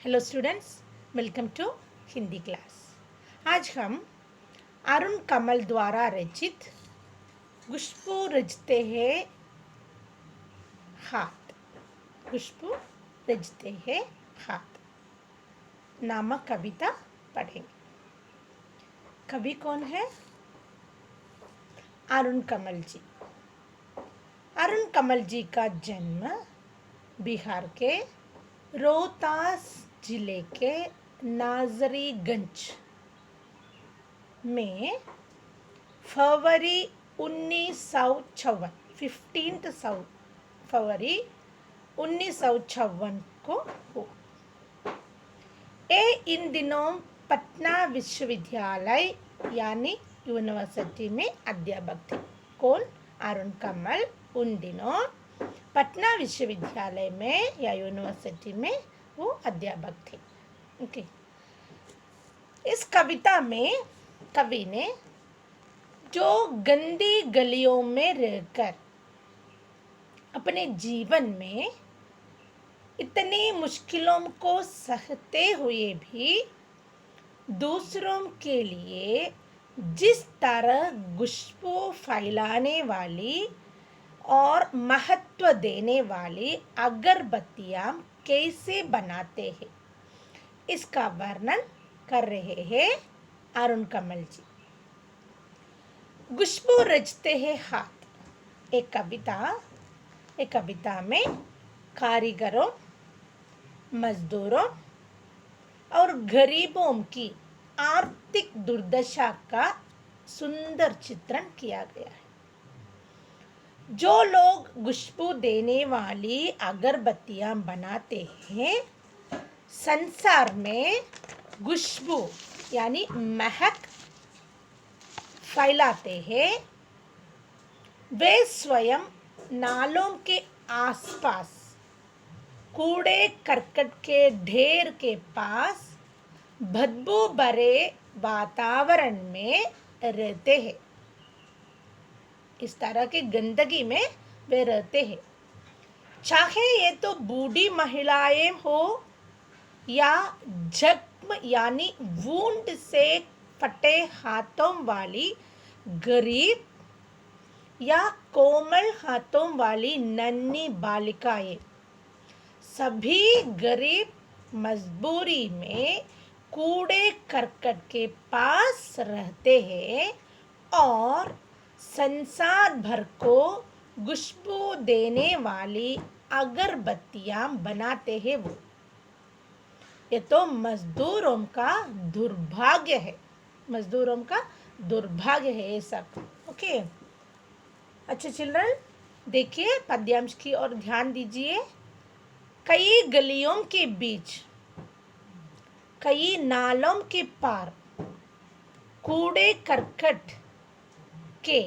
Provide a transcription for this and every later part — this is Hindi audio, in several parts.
Hello students, welcome to Hindi class. आज हम अरुण कमल द्वारा रचित खुशबू रचते हैं हाथ खुशबू रचते हैं हाथ नामक कविता पढ़ेंगे। कवि कौन है? अरुण कमल जी। अरुण कमल जी का जन्म बिहार के रोहतास जिले के नाजरीगंज में फरवरी 15 फरवरी 1954 को हुआ। ये इन दिनों पटना विश्वविद्यालय यानी यूनिवर्सिटी में अध्यापक थे। कौन? अरुण कमल उन दिनों पटना विश्वविद्यालय में या यूनिवर्सिटी में वो अध्यापक थे। ओके। इस कविता में कवि ने जो गंदी गलियों में रहकर अपने जीवन में इतनी मुश्किलों को सहते हुए भी दूसरों के लिए जिस तरह खुशबू फैलाने वाली और महत्व देने वाली अगरबत्तियां कैसे बनाते हैं, इसका वर्णन कर रहे हैं अरुण कमल जी। खुशबू रचते हैं हाथ एक कविता में कारीगरों, मजदूरों और गरीबों की आर्थिक दुर्दशा का सुंदर चित्रण किया गया है। जो लोग खुशबू देने वाली अगरबत्तियां बनाते हैं, संसार में खुशबू यानी महक फैलाते हैं। वे स्वयं नालों के आसपास कूड़े करकट के ढेर के पास बदबू भरे वातावरण में रहते हैं। इस तरह की गंदगी में वे रहते हैं। चाहे ये तो बूढ़ी महिलाएं हो या जख्म यानी वूंड से फटे हाथों वाली गरीब या कोमल हाथों वाली नन्ही बालिकाएं, सभी गरीब मजबूरी में कूड़े करकट के पास रहते हैं और संसार भर को खुशबू देने वाली अगरबत्तियां बनाते हैं। वो ये तो मजदूरों का दुर्भाग्य है। मजदूरों का दुर्भाग्य है ये सब। ओके। अच्छा चिल्ड्रन, देखिए पद्यांश की ओर ध्यान दीजिए। कई गलियों के बीच, कई नालों के पार कूड़े करकट के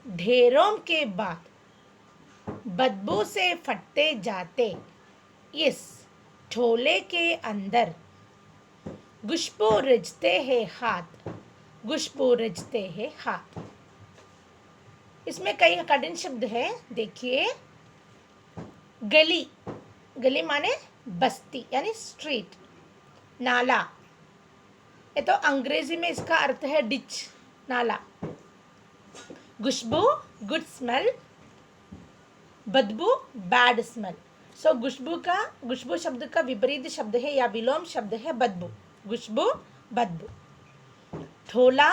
ढेरों के बाद बदबू से फटते जाते इस झोले के अंदर खुशबू रचते हैं हाथ, खुशबू रचते हैं हाथ। इसमें कई कठिन शब्द हैं। देखिए, गली, गली माने बस्ती यानी स्ट्रीट। नाला, ये तो अंग्रेजी में इसका अर्थ है डिच, नाला। खुशबू गुड स्मेल, बदबू बैड स्मेल। सो खुशबू शब्द का विपरीत शब्द है या विलोम शब्द है बदबू। खुशबू, बदबू। ठोला,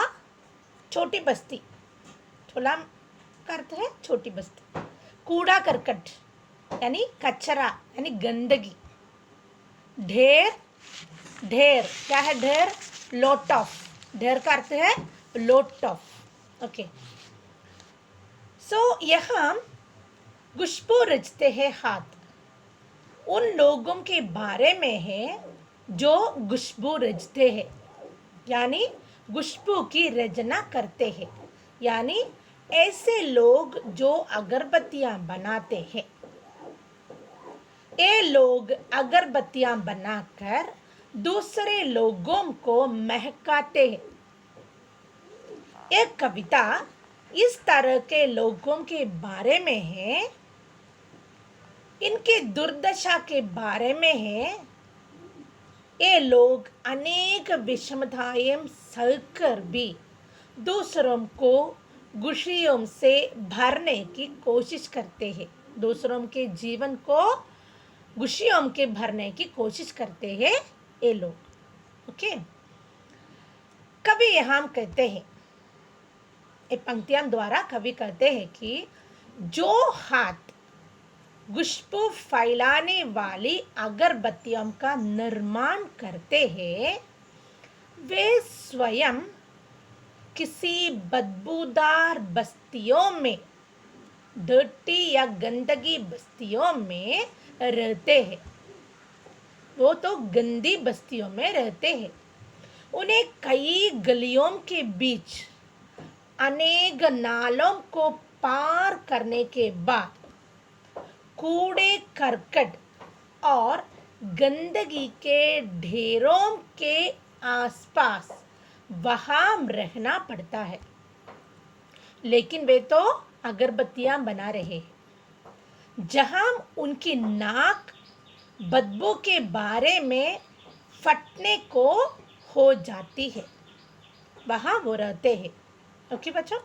छोटी बस्ती। ठोला का अर्थ है छोटी बस्ती। कूड़ा करकट यानी कचरा यानी गंदगी। ढेर, ढेर क्या है? ढेर, लोट ऑफ। ढेर का अर्थ है लोट ऑफ। ओके। सो यहाँ खुशबू रचते हैं हाथ उन लोगों के बारे में है जो खुशबू रचते हैं, यानी खुशबू की रचना करते हैं, यानी ऐसे लोग जो अगरबत्तियां बनाते हैं। ये लोग अगरबत्तियां बनाकर दूसरे लोगों को महकाते हैं। एक कविता इस तरह के लोगों के बारे में है, इनके दुर्दशा के बारे में है ये लोग अनेक विषमताएं सहकर भी दूसरों को खुशियों से भरने की कोशिश करते हैं। दूसरों के जीवन को खुशियों के भरने की कोशिश करते हैं ये लोग। ओके, कवि यहाँ कहते हैं, ये पंक्तियां द्वारा कवि कहते हैं कि जो हाथ खुशबू फैलाने वाली अगरबत्तियों का निर्माण करते हैं वे स्वयं किसी बदबूदार बस्तियों में, डर्टी या गंदगी बस्तियों में रहते हैं। वो तो गंदी बस्तियों में रहते हैं। उन्हें कई गलियों के बीच अनेक नालों को पार करने के बाद कूड़े करकट और गंदगी के ढेरों के आसपास वहां रहना पड़ता है, लेकिन वे तो अगरबत्तियां बना रहे हैं। जहां उनकी नाक बदबू के बारे में फटने को हो जाती है, वहां वो रहते हैं। ओके बच्चों।